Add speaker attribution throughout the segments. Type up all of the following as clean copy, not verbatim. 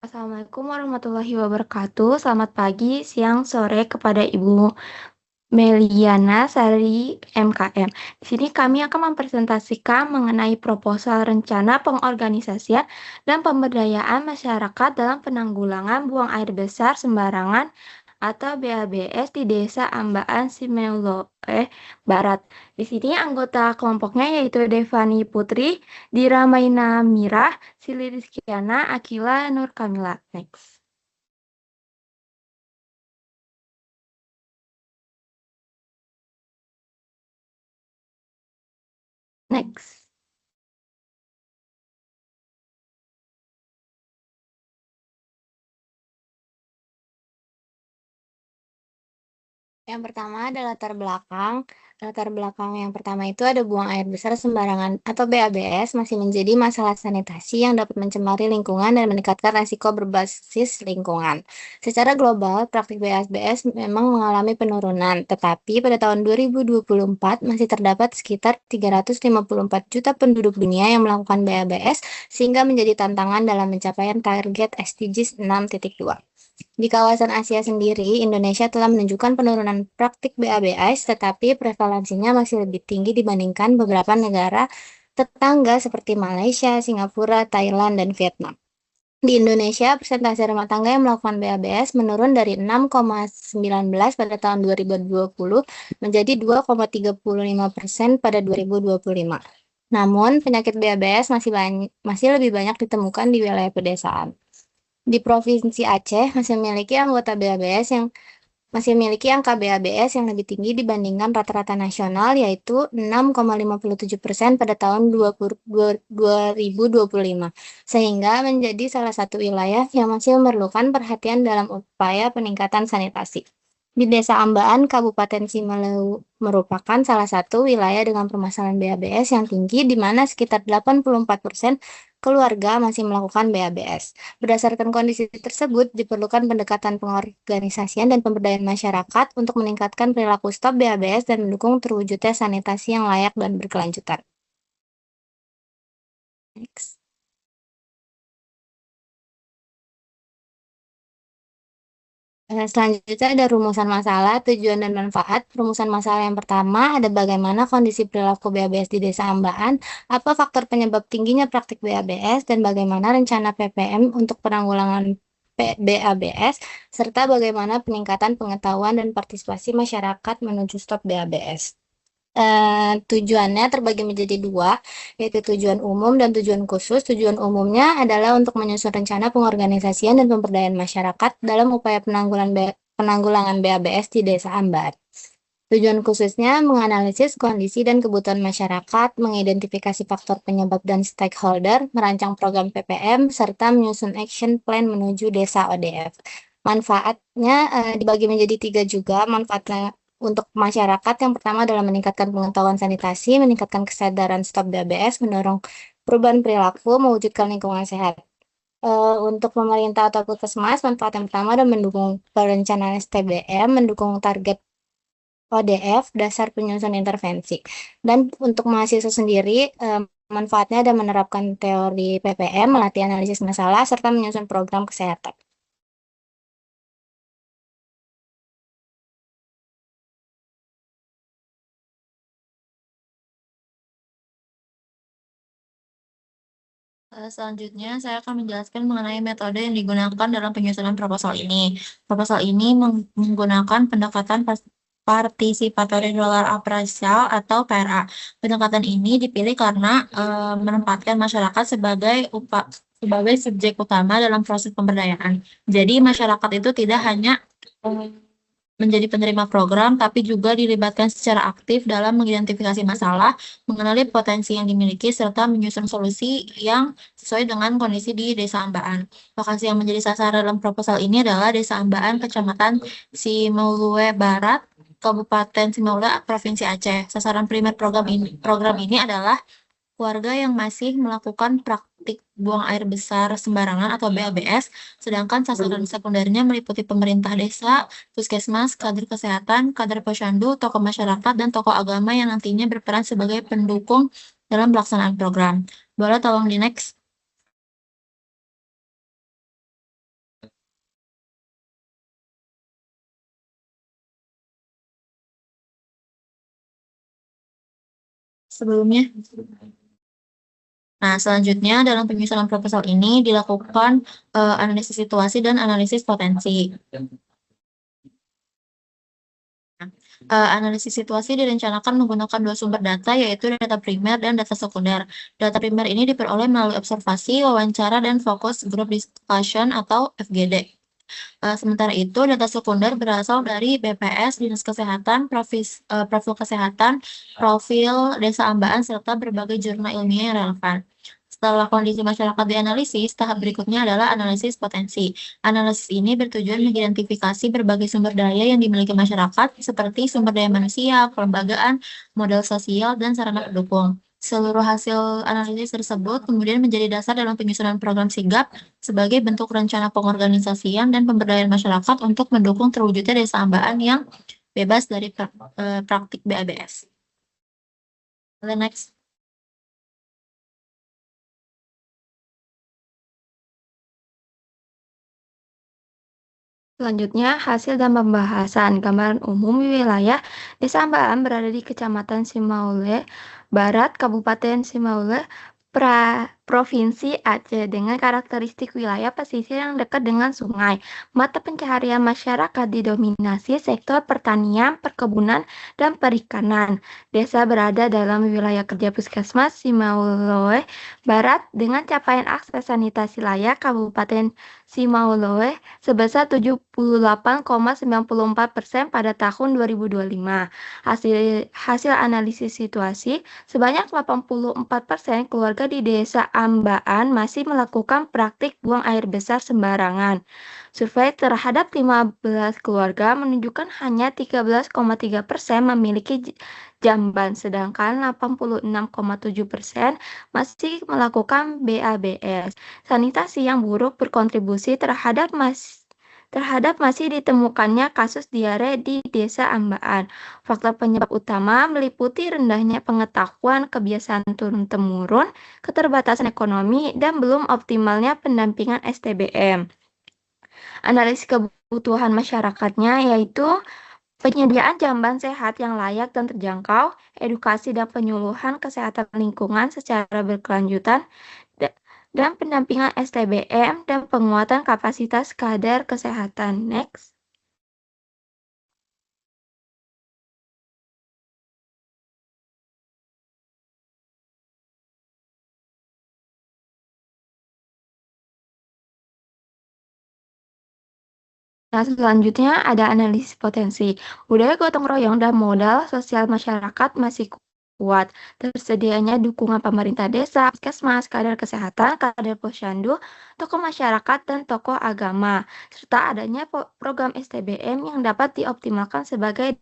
Speaker 1: Assalamualaikum warahmatullahi wabarakatuh. Selamat pagi, siang, sore kepada Ibu Meliana Sari MKM. Di sini kami akan mempresentasikan mengenai proposal rencana pengorganisasian dan pemberdayaan masyarakat dalam penanggulangan buang air besar sembarangan atau BABS di Desa Ambaan Simeulue Barat. Di sini anggota kelompoknya yaitu Devani Putri, Dira Maina Mirah, Sili Rizkiana, Akila Nur Kamila. Next. Next. Yang pertama ada latar belakang. Latar belakang yang pertama itu ada buang air besar sembarangan atau BABS masih menjadi masalah sanitasi yang dapat mencemari lingkungan dan meningkatkan resiko berbasis lingkungan. Secara global, praktik BABS memang mengalami penurunan, tetapi pada tahun 2024 masih terdapat sekitar 354 juta penduduk dunia yang melakukan BABS sehingga menjadi tantangan dalam pencapaian target SDGs 6.2. Di kawasan Asia sendiri, Indonesia telah menunjukkan penurunan praktik BABS, tetapi prevalensinya masih lebih tinggi dibandingkan beberapa negara tetangga seperti Malaysia, Singapura, Thailand, dan Vietnam. Di Indonesia, persentase rumah tangga yang melakukan BABS menurun dari 6,19 pada tahun 2020 menjadi 2,35% pada 2025. Namun, penyakit BABS masih lebih banyak ditemukan di wilayah pedesaan. Di Provinsi Aceh masih memiliki angka BABS yang lebih tinggi dibandingkan rata-rata nasional, yaitu 6,57% pada tahun 2025, sehingga menjadi salah satu wilayah yang masih memerlukan perhatian dalam upaya peningkatan sanitasi. Di Desa Ambaan, Kabupaten Simaleu merupakan salah satu wilayah dengan permasalahan BABS yang tinggi, di mana sekitar 84% keluarga masih melakukan BABS. Berdasarkan kondisi tersebut, diperlukan pendekatan pengorganisasian dan pemberdayaan masyarakat untuk meningkatkan perilaku stop BABS dan mendukung terwujudnya sanitasi yang layak dan berkelanjutan. Next. Selanjutnya ada rumusan masalah, tujuan dan manfaat. Rumusan masalah yang pertama ada bagaimana kondisi perilaku BABS di Desa Ambaan, apa faktor penyebab tingginya praktik BABS, dan bagaimana rencana PPM untuk penanggulangan BABS, serta bagaimana peningkatan pengetahuan dan partisipasi masyarakat menuju stop BABS. Tujuannya terbagi menjadi dua, yaitu tujuan umum dan tujuan khusus. Tujuan umumnya adalah untuk menyusun rencana pengorganisasian dan pemberdayaan masyarakat dalam upaya penanggulangan BABS di Desa Ambar. Tujuan khususnya menganalisis kondisi dan kebutuhan masyarakat, mengidentifikasi faktor penyebab dan stakeholder, merancang program PPM, serta menyusun action plan menuju desa ODF. Manfaatnya dibagi menjadi tiga juga. Manfaatnya untuk masyarakat yang pertama adalah meningkatkan pengetahuan sanitasi, meningkatkan kesadaran stop BABS, mendorong perubahan perilaku, mewujudkan lingkungan sehat. Untuk pemerintah atau puskesmas, manfaat yang pertama adalah mendukung perencanaan STBM, mendukung target ODF, dasar penyusun intervensi. Dan untuk mahasiswa sendiri, manfaatnya ada menerapkan teori PPM, melatih analisis masalah, serta menyusun program kesehatan.
Speaker 2: Selanjutnya, saya akan menjelaskan mengenai metode yang digunakan dalam penyusunan proposal ini. Proposal ini menggunakan pendekatan participatory roller appraisal atau PRA. Pendekatan ini dipilih karena menempatkan masyarakat sebagai subjek utama dalam proses pemberdayaan. Jadi masyarakat itu tidak hanya menjadi penerima program, tapi juga dilibatkan secara aktif dalam mengidentifikasi masalah, mengenali potensi yang dimiliki, serta menyusun solusi yang sesuai dengan kondisi di Desa Ambaan. Lokasi yang menjadi sasaran dalam proposal ini adalah Desa Ambaan, Kecamatan Simeulue Barat, Kabupaten Simeulue, Provinsi Aceh. Sasaran primer program ini adalah warga yang masih melakukan praktik buang air besar sembarangan atau BABS, sedangkan sasaran sekundernya meliputi pemerintah desa, puskesmas, kader kesehatan, kader posyandu, tokoh masyarakat, dan tokoh agama yang nantinya berperan sebagai pendukung dalam pelaksanaan program. Boleh tolong di next? sebelumnya. Nah, selanjutnya dalam penyusunan proposal ini dilakukan analisis situasi dan analisis potensi. Analisis situasi direncanakan menggunakan dua sumber data, yaitu data primer dan data sekunder. Data primer ini diperoleh melalui observasi, wawancara, dan focus group discussion atau FGD. Sementara itu, data sekunder berasal dari BPS, Dinas Kesehatan, profil kesehatan, profil desa Ambaan, serta berbagai jurnal ilmiah yang relevan. Setelah kondisi masyarakat dianalisis, tahap berikutnya adalah analisis potensi. Analisis ini bertujuan mengidentifikasi berbagai sumber daya yang dimiliki masyarakat, seperti sumber daya manusia, kelembagaan, modal sosial, dan sarana pendukung. Seluruh hasil analisis tersebut kemudian menjadi dasar dalam penyusunan program sigap sebagai bentuk rencana pengorganisasian dan pemberdayaan masyarakat untuk mendukung terwujudnya desa Ambaan yang bebas dari praktik BABS. Next.
Speaker 1: Selanjutnya, hasil dan pembahasan gambaran umum wilayah Desa Ambaan berada di Kecamatan Simaule Barat, Kabupaten Simaule, Provinsi Aceh dengan karakteristik wilayah pesisir yang dekat dengan sungai. Mata pencaharian masyarakat didominasi sektor pertanian, perkebunan, dan perikanan. Desa berada dalam wilayah kerja Puskesmas Simaule Barat dengan capaian akses sanitasi layak Kabupaten Simaule sebesar 78,94% pada tahun 2025. Hasil analisis situasi, sebanyak 84% keluarga di Desa Ambaan masih melakukan praktik buang air besar sembarangan. Survei terhadap 15 keluarga menunjukkan hanya 13,3% memiliki jamban, sedangkan 86,7% masih melakukan BABS. Sanitasi yang buruk berkontribusi terhadap masih ditemukannya kasus diare di Desa Ambaan. Faktor penyebab utama meliputi rendahnya pengetahuan, kebiasaan turun-temurun, keterbatasan ekonomi, dan belum optimalnya pendampingan STBM. Analisis kebutuhan masyarakatnya yaitu penyediaan jamban sehat yang layak dan terjangkau, edukasi dan penyuluhan kesehatan lingkungan secara berkelanjutan, dan pendampingan STBM dan penguatan kapasitas kader kesehatan. Next. Nah, selanjutnya ada analisis potensi. Budaya gotong royong dan modal sosial masyarakat masih kuat. Tersedianya dukungan pemerintah desa, puskesmas, kader kesehatan, kader posyandu, tokoh masyarakat, dan tokoh agama. Serta adanya program STBM yang dapat dioptimalkan sebagai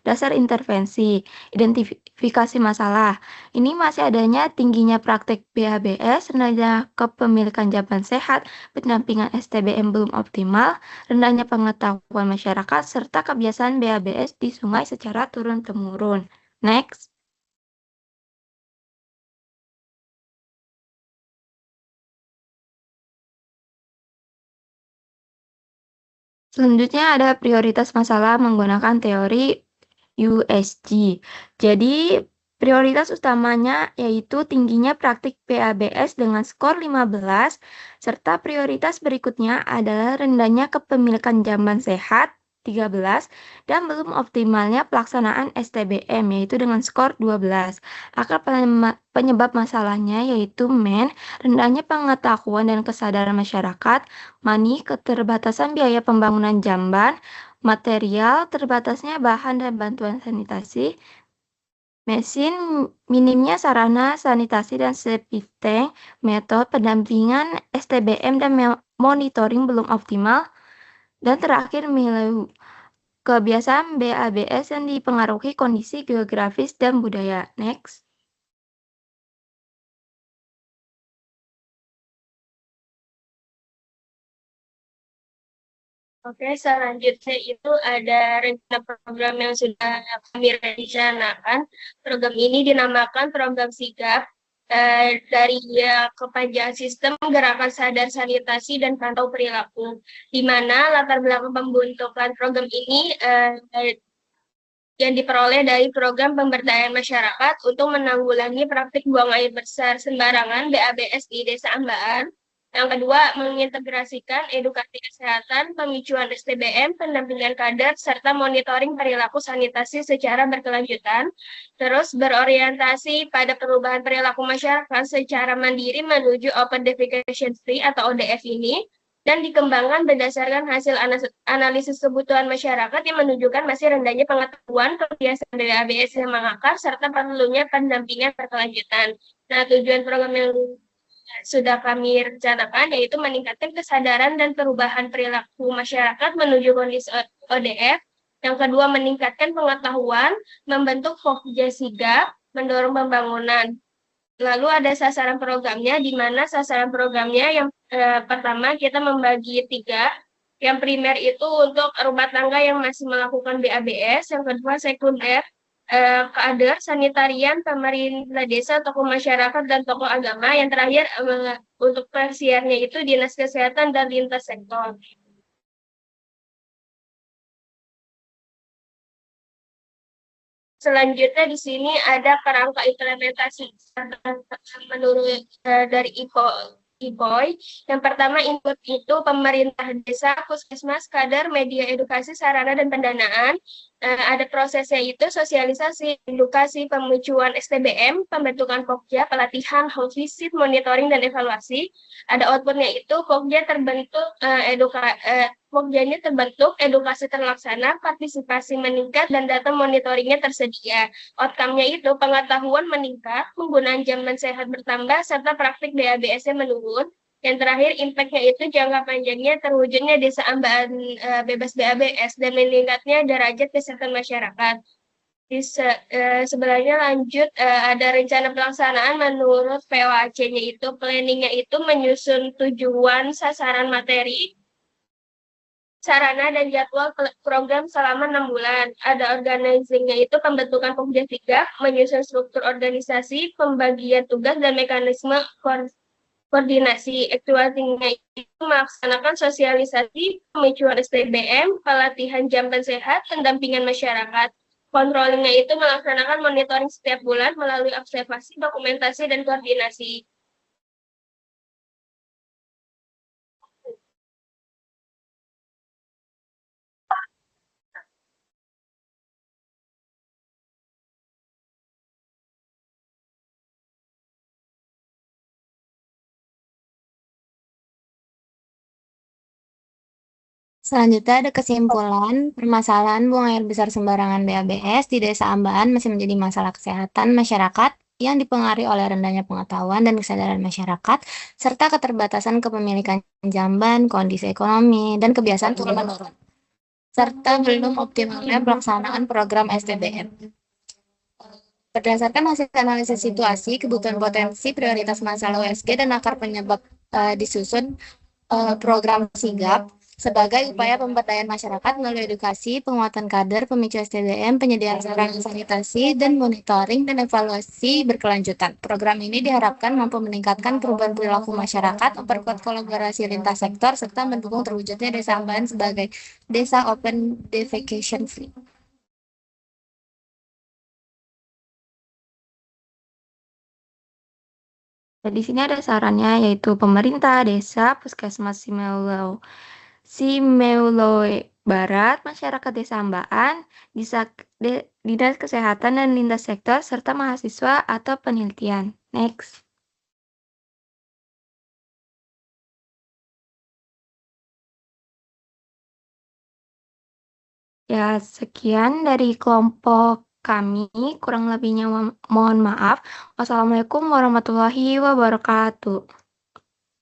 Speaker 1: dasar intervensi. Identifikasi masalah. Ini masih adanya tingginya praktek BABS, rendahnya kepemilikan jamban sehat, pendampingan STBM belum optimal, rendahnya pengetahuan masyarakat, serta kebiasaan BABS di sungai secara turun-temurun. Next. Selanjutnya ada prioritas masalah menggunakan teori USG. Jadi, prioritas utamanya yaitu tingginya praktik PABS dengan skor 15, serta prioritas berikutnya adalah rendahnya kepemilikan jamban sehat 13, dan belum optimalnya pelaksanaan STBM yaitu dengan skor 12. Akar penyebab masalahnya yaitu rendahnya pengetahuan dan kesadaran masyarakat, keterbatasan biaya pembangunan jamban, material, terbatasnya bahan dan bantuan sanitasi, mesin, minimnya sarana sanitasi dan septic tank, metode pendampingan STBM dan monitoring belum optimal, dan terakhir kebiasaan BABS yang dipengaruhi kondisi geografis dan budaya. Next.
Speaker 3: Oke, selanjutnya itu ada rencana program yang sudah kami rencanakan. Program ini dinamakan program sigap dari kepanjangan sistem gerakan sadar sanitasi dan pantau perilaku, di mana latar belakang pembentukan program ini yang diperoleh dari program pemberdayaan masyarakat untuk menanggulangi praktik buang air besar sembarangan BABS di Desa Ambaan. Yang kedua, mengintegrasikan edukasi kesehatan, pemicuan STBM, pendampingan kader, serta monitoring perilaku sanitasi secara berkelanjutan. Terus berorientasi pada perubahan perilaku masyarakat secara mandiri menuju Open Defecation Free atau ODF ini, dan dikembangkan berdasarkan hasil analisis kebutuhan masyarakat yang menunjukkan masih rendahnya pengetahuan, kebiasaan dari ABS yang mengakar, serta perlunya pendampingan berkelanjutan. Nah, tujuan program yang sudah kami rencanakan yaitu meningkatkan kesadaran dan perubahan perilaku masyarakat menuju kondisi ODF. Yang kedua, meningkatkan pengetahuan, membentuk Pokja sigap, mendorong pembangunan. Lalu ada sasaran programnya, di mana sasaran programnya yang pertama kita membagi 3. Yang primer itu untuk rumah tangga yang masih melakukan BABS, yang kedua sekunder, kader, sanitarian, pemerintah desa, tokoh masyarakat, dan tokoh agama. Yang terakhir untuk tersiarnya itu dinas kesehatan dan lintas sektor. Selanjutnya di sini ada kerangka implementasi menurut dari IPOI. Yang pertama input itu pemerintah desa, puskesmas, kader, media edukasi, sarana dan pendanaan. Ada prosesnya itu sosialisasi, edukasi, pemicuan STBM, pembentukan Pokja, pelatihan, home visit, monitoring dan evaluasi. Ada outputnya itu Pokja terbentuk Pokjanya terbentuk, edukasi terlaksana, partisipasi meningkat, dan data monitoringnya tersedia. Outcome-nya itu pengetahuan meningkat, penggunaan jamban sehat bertambah, serta praktik BABS-nya menurun. Yang terakhir, impact-nya itu jangka panjangnya terwujudnya desa Ambaan bebas BABS dan meningkatnya derajat kesehatan masyarakat. Di sebelahnya lanjut ada rencana pelaksanaan menurut POAC-nya itu, planning-nya itu menyusun tujuan, sasaran materi, sarana dan jadwal program selama 6 bulan. Ada organizing-nya itu pembentukan Pokja sigap, menyusun struktur organisasi, pembagian tugas, dan mekanisme koordinasi. Actuating-nya itu melaksanakan sosialisasi, pemicuan STBM, pelatihan jamban sehat, pendampingan masyarakat. Controlling-nya itu melaksanakan monitoring setiap bulan melalui observasi, dokumentasi, dan koordinasi.
Speaker 1: Selanjutnya ada kesimpulan, permasalahan buang air besar sembarangan BABS di Desa Ambaan masih menjadi masalah kesehatan masyarakat yang dipengaruhi oleh rendahnya pengetahuan dan kesadaran masyarakat, serta keterbatasan kepemilikan jamban, kondisi ekonomi, dan kebiasaan turun-menurun, serta belum optimalnya pelaksanaan program STBM. Berdasarkan hasil analisis situasi, kebutuhan potensi, prioritas masalah USG, dan akar penyebab disusun program sigap sebagai upaya pemberdayaan masyarakat melalui edukasi, penguatan kader, pemicu STBM, penyediaan sarana sanitasi, dan monitoring dan evaluasi berkelanjutan. Program ini diharapkan mampu meningkatkan perubahan perilaku masyarakat, memperkuat kolaborasi lintas sektor, serta mendukung terwujudnya Desa Ambaan sebagai Desa Open Defecation Free.
Speaker 2: Di sini ada sarannya yaitu pemerintah desa, puskesmas Simeuloe Barat, masyarakat Desa Ambaan, dinas kesehatan dan lintas sektor, serta mahasiswa atau penelitian. Next. Ya, sekian dari kelompok kami. Kurang lebihnya mohon maaf. Wassalamualaikum warahmatullahi wabarakatuh.